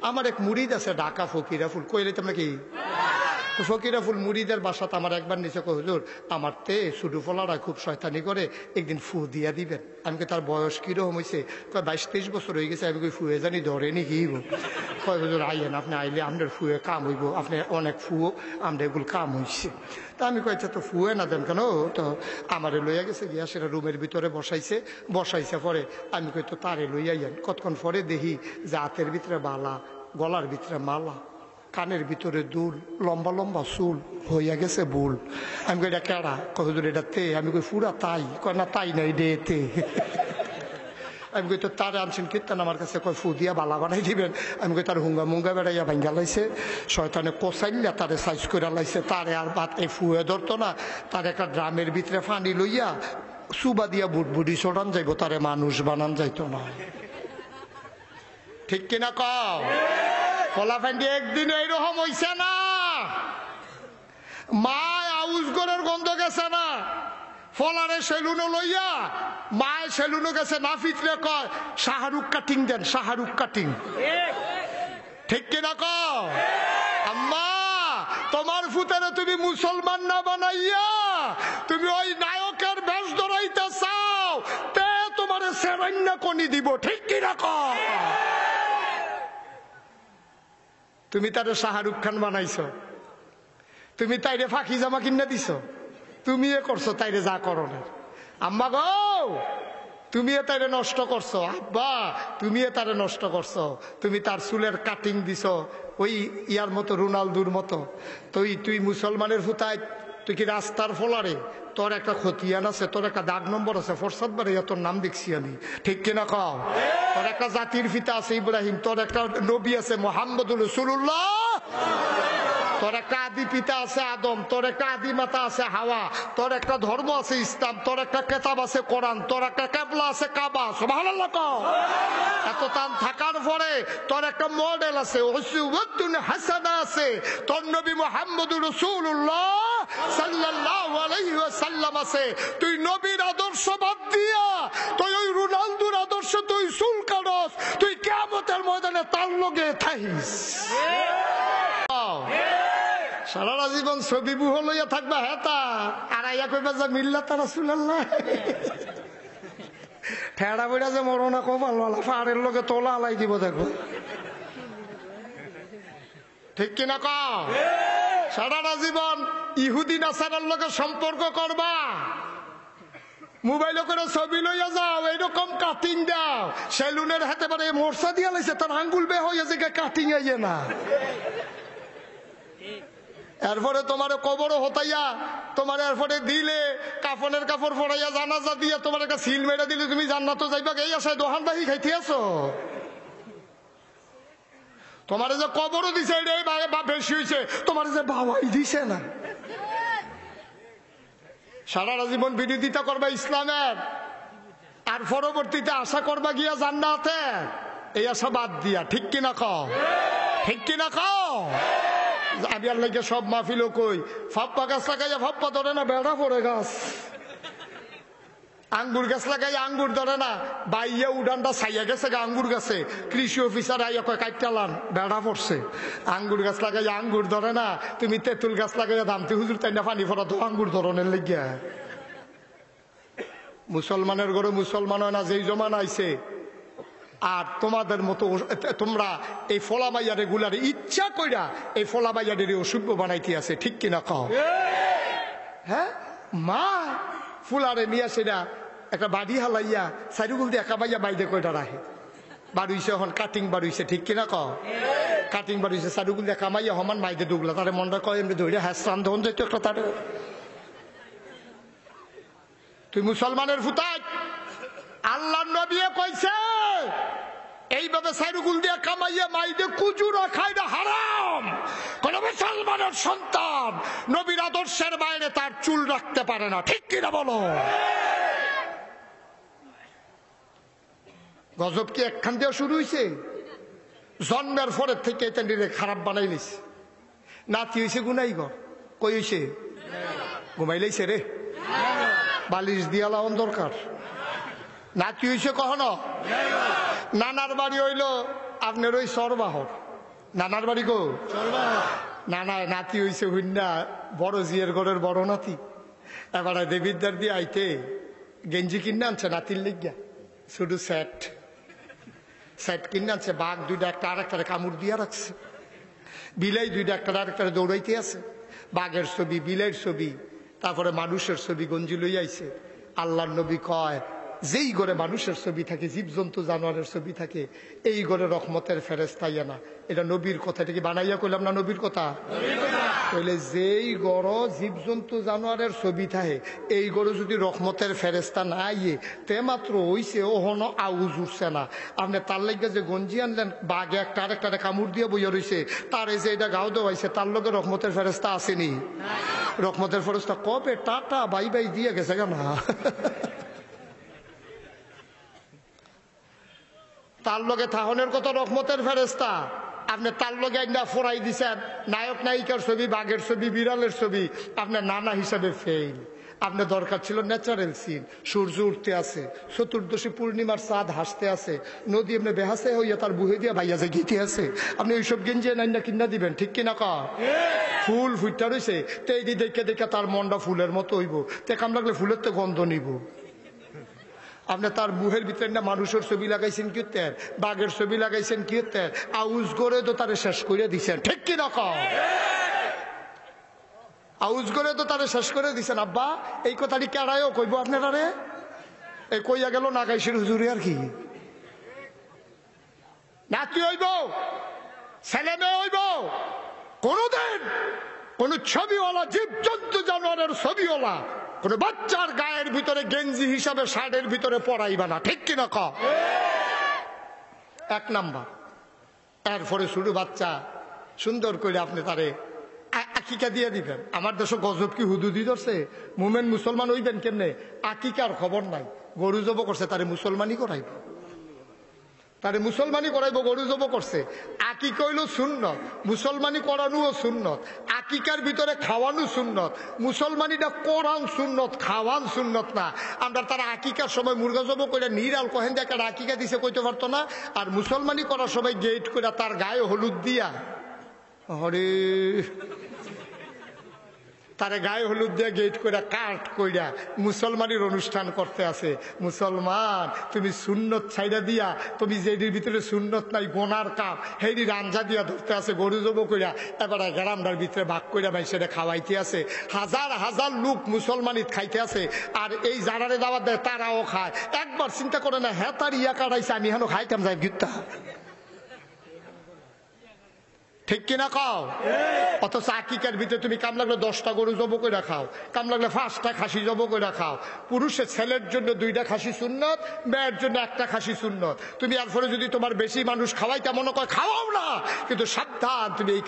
আমার এক মুরিদ আছে ঢাকা ফকিরাফুল, কইলে তোমরা কি ফকিরাফুল মুরিদের বাসাতে আমার একবার নিচে কই হুজুর আমার তে ছোটো ফলারা খুব শয়তানি করে, একদিন ফু দিয়া দিবেন। আমি তার বয়স কিরকম হয়েছে? কয় 22-23 বছর হয়ে গেছে। আমি কই ফুয়ে জানি ধরে নি কি কয় হুজুর আইয়েন, আপনি আইলে আপনার ফুয়ে কাম হইব, আপনি অনেক ফুয়ো আমরা এগুলো কাম হইছে। তা আমি কইছে তো ফুয়ে না দেন কেন? তো আমারে লইয়া গেছে গিয়া সেটা রুমের ভিতরে বসাইছে পরে আমি কই তো তারে লইয়া আইয়েন। কতক্ষণ পরে দেখি যে হাতের ভিতরে বালা, গলার ভিতরে মালা, কানের ভিতরে দুল, লম্বা লম্বা চুল, হইয়া গেছে বুল। আমি কই এটা কেডা? কই হুজুর এটা তে। আমি কই পুরা তাই? কয় না তাই নাই রে তে। আমি কই তো তারে আনছেন কীর্তন আমার কাছে, কয় ফু দিয়া বালা বানাই দিবেন। আমি কই তার হুঙ্গা মুঙ্গা বেড়াইয়া ভাঙ্গা লাইছে, শয়তানে কোসাইল্লা তারে সাইজ করে লাইছে। তারে আর ভাত এই ফুয়ে ধরতো না, তার একটা ড্রামের ভিতরে পানি লইয়া সুবা দিয়া বুটবুটি ছড়ান যাইব, তারে মানুষ বানান যাইতো না। ঠিক কিনা কও? ফলাফান্ডি একদিন এইরকম হইছে না, মা আউস গরের গন্ধ গেছে না, ফলারে সেলুনে লইয়া মায় সেলুনে গেছে, না ফিটলে কয় শাহরুখ কাটিং দেন, শাহরুখ কাটিং। ঠিক কিনা কও? আম্মা তোমার ফুতারে তুমি মুসলমান না বানাইয়া তুমি ওই নায়কের বেশ ধরাইতে চাও, তে তোমারে সেরান্না কোনি দিব। ঠিক কিনা কও? তুমি তারে শাহরুখ খান বানাইছ, তুমি তাইরে ফাঁকি জামা কিনে দিছ, তুমি এ করছো তাইরে যা করো না। আম্মা গো তুমি এ তাইরে নষ্ট করছো, আব্বা তুমি এ তারে নষ্ট করছো। তুমি তার চুলের কাটিং দিছ ওই ইয়ার মতো, রোনালদোর মতো। তুই মুসলমানের ফুতায় তুই কি রাস্তার ফলারে তোর একটা খতিয়ান আছে, তোর একটা দাগ নম্বর আছে, ফরসাদ বারে তোর নাম দেখছি আমি। ঠিক কিনা কও? তোর একটা জাতির পিতা আছে ইব্রাহিম, তোর একটা নবী আছে মুহাম্মদুর রাসূলুল্লাহ, তোর একটা আদি পিতা আছে আদম, তোর একটা আদি মাতা আছে হাওয়া, তোর একটা ধর্ম আছে ইসলাম, তোর একটা কিতাব আছে কোরআন, তোর একটা কিবলা আছে কাবা। সুবহানাল্লাহ কও। এত তান থাকার পরে তোর একটা মডেল আছে, উসওয়াতুন হাসানা আছে, তোর নবী মুহাম্মদুর রাসূলুল্লাহ সাল্লাল্লাহু আলাইহি ওয়াসাল্লাম আছে। তুই নবীর আদর্শ বাদ দিয়া তুই ওই রোনালদোর আদর্শ তুই চুল কাটস, তুই কিয়ামতের ময়দানে তার লগে থাইস। সারা জীবন ছবি বুহ লইয়া থাকবা হেতা আর আইয়া কইবা যে মিল্লাত রাসূলুল্লাহ। ঠেড়া বইরা যে মরনা কপালওয়ালা পাহাড়ের লগে তোলা আলাই দিব দেখো। ঠিক কিনা কও? সারা জীবন ইহুদি নাসারার লগে সম্পর্ক করবা, মোবাইলে করে ছবি লইয়া যাও, এইরকম কাটিং দাও, সেলুনের হাতে পারে মোর্চা দিয়া লাইছে, তার আঙ্গুল বে হইয়া যে কাটিং আইয়ে না। এরপরে তোমার কবরও হতাইয়া তোমার এরপরে দিলে কাফনের কাপড় পরাইয়া জানাজা দিয়া তোমার একটা সিল মেরে দিলে তুমি জান্নাত যাইবা, এই আশায় দোহানদাহি খাইতে আছো। তোমার যে কবরও দিছে এটাই বেশি হয়েছে, তোমার যে বাবাই দিছে না। সারা জীবন বিরোধিতা করবা ইসলামের, আর পরবর্তীতে আশা করবা গিয়া জান্নাতে, এই আশা বাদ দিয়া। ঠিক কিনা কও? ঠিক কিনা কও? আমি আর লাগে সব মাহফিল কই ফাপ্পা গাছ লাগাইয়া ফাপ্পা ধরে না, বেড়া পড়ে গাছ। আঙ্গুর গাছ লাগাইয়া আঙ্গুর ধরে না, বাইয়া উডানটা ছাইয়া গেছে আঙ্গুর গাছে, কৃষি অফিসার আইয়া কয় কাটলাম, বেড়া পড়ছে। আঙ্গুর গাছ লাগাইয়া আঙ্গুর ধরে না, তুমি তেঁতুল গাছ লাগাইয়া দামতে হুজুর তাই না পানি ফোরা তো আঙ্গুর ধরনের লেগিয়া। মুসলমানের ঘরে মুসলমান হয় না যেই জমান আইছে, আর তোমাদের মতো তোমরা এই ফলা মাইয়ারে গুলারে ইচ্ছা কইরা এই ফলা মাইয়ারে অসভ্য বানাইতে আছে। ঠিক কিনা কও? হ্যাঁ, মা ফুলারে নিয়ে সেটা একটা বাড়ি হালাইয়া সাইডুগুল দিয়ে একা মাইয়া বাইরে কয়টা রাখে, বাড়ুইছে এখন কাটিং বাড়ুইছে। ঠিক কিনা কও? কাটিং বাড়ুইছে সাইডুগুল দিয়ে কামাইয়া হমান মাইদে ডুগলা, তারে মনটা কয় এমনি ধরে হ্যাঁ রান্ধন যেত একটা তার। তুই মুসলমানের ফুতাই, আল্লাহ নবী কইছে এইভাবে সাইরুগুল দিয়ে কামাইয়া মাইদে কুজুরা খায় না, হারাম। কোন মুসলমানের সন্তান নবীর আদর্শের বাইরে তার চুল রাখতে পারে না। ঠিক কিনা বলো? গজব কি একখান দিয়ে শুরু হয়েছে? জন্মের পরের থেকে এটা খারাপ বানাই লিস। নাতি হয়েছে গুনাইগর, কই হয়েছে? ঘুমাই লাইছে রে, বালিশ দিয়া লাউন দরকার। নাতি হয়েছে কখনো? নানার বাড়ি হইল আপনার ওই সরবাহর, নানার বাড়ি গো নানায় নাতি হইছে হুন্না বড় জিয়ের ঘরের বড় নাতি। এবার দেবিদ্দার দিয়ে আইতে গেঞ্জি কিনে আনছে নাতির লিগা, শুধু সেট কিনে আনছে। বাঘ দুইটা একটা আরেকটারে কামড় দিয়া রাখছে, বিলাই দুইটা একটা আরেকটারে দৌড়াইতে আছে। বাঘের ছবি, বিলের ছবি, তারপরে মানুষের ছবি গঞ্জি লই আইছে। আল্লাহর নবী কয়, যেই ঘরে মানুষের ছবি থাকে, জীবজন্তু জানোয়ারের ছবি থাকে, এই ঘরে রহমতের ফেরেশতা ইয়া না। এটা নবীর কথা, এটা কি বানাইয়া কইলাম না নবীর কথা? কইলে যেই ঘর জীবজন্তু জানোয়ারের ছবি থাকে, এই ঘরে যদি রহমতের ফেরেশতা না আইয়ে তে মাত্র হইছে ওহন আউজ উঠছে না। আপনি তার লাগে যে গঞ্জি আনলেন, বাঘে একটা আরেকটারে কামড় দিয়ে বইয়া রয়েছে, তার এই যে এটা গাও দেওয়াইছে, তার লগে রহমতের ফেরেশতা আসেনি? রহমতের ফেরেশতা কবে টাটা বাই বাই দিয়ে গেছে না। তার লগে থাহনের কত রহমতের ফেরেশতা, আপনি তার লগে না ফোরাই দিছেন নায়ক নায়িকার ছবি, বাঘের ছবি, বিড়ালের ছবি, আপনার নানা হিসাবে ফেল। আপনার দরকার ছিল ন্যাচারাল সিন, সূর্য উঠতে আছে, চতুর্দশী পূর্ণিমার চাঁদ হাসতে আছে, নদী এমনি বেহাসে হইয়া তার বুহে দিয়া ভাইয়া যে গীতে আছে। আপনি ওইসব গেঞ্জি নাইনা কিনা দিবেন, ঠিক কিনা কা? ফুল ফুটটা রয়েছে, তো এই দেখে দেখে তার মনটা ফুলের মতো হইব, তে কাম লাগলে ফুলের তো গন্ধ নিব। আপনি তার বুহের ভিতরে না মানুষের ছবি লাগাইছেন কি হতে, বাঘের ছবি লাগাইছেন কি হতে, আউজ করে তো তারে শেষ করে দিছেন, ঠিক কি না? আউজ করে তো তারে শেষ করে দিছেন। আব্বা এই কথাটি কেড়ায়ও কইব আপনারা রে, এই কইয়া গেল নাগাইশের হুজুরে আর কি নাতি হইব, ছেলে মেয়ে হইব, কোনদিন কোন ছবিওয়ালা জীবজন্তু জানোয়ারের ছবিওয়ালা কোন বাচ্চার গায়ের ভিতরে গেঞ্জি হিসাবে শার্টের ভিতরে পরাইবা না, ঠিক কিনা ক? এক নাম্বার। এরপরে শুরু বাচ্চা সুন্দর করে আপনি তারে আকিকা দিয়ে দিবেন। আমার দেশে গজব কি হুদুদি ধরছে, মুমেন মুসলমান হইবেন কেমনে? আকিকার খবর নাই, গরু জব করছে তারে মুসলমানই করাইব, তারে মুসলমানই করাইব, গরু জব করছে। আকিকা হইল সুন্নত, মুসলমানি করানোও সুন্নত, আকিকার ভিতরে খাওয়ানো সুন্নত। মুসলমানিটা করান সুন্নত, খাওয়ান সুন্নত না। আমরা তারা আকিকার সময় মুরগা জব করে নিরাল কহেন দিয়ে একটা আকিকা দিছে কইতে পারতো না, আর মুসলমানি করার সময় গেট করে তার গায়ে হলুদ দিয়া, হরে তারে গায়ে হলুদ দিয়ে গেট কইরা কাট কইরা মুসলমানের অনুষ্ঠান করতে আছে। মুসলমান তুমি সুন্নত ছাইড়া দিয়া, তুমি যেটির ভিতরে সুন্নত নাই গোনার কাপ, হেরি রাঞ্জা দিয়া ধরতে আছে, গরু জব কইরা এবার গ্রামটার ভিতরে ভাগ কইরা মাইসেরে খাওয়াইতে আছে। হাজার হাজার লোক মুসলমানিত খাইতে আছে, আর এই যারারে দাওয়াত দেয় তারাও খায়। একবার চিন্তা করে না, হ্যাঁ তার ইয়া কাটাইছে, আমি হেন খাইতাম যাই গীতা, ঠিক কিনা কও? অথচ আকিকার ভিতরে তুমি কাম লাগলে 10টা গরু জব করে খাও, কাম লাগলে 5টা খাসি জব করে খাও। পুরুষের ছেলের জন্য 2টা খাসি সুন্নত, মেয়ের জন্য 1টা খাসি সুন্নত। তুমি এরপরে যদি তোমার বেশি মানুষ খাওয়াই তেমন কয় খাওয়াও না, কিন্তু সাবধান তুমি এই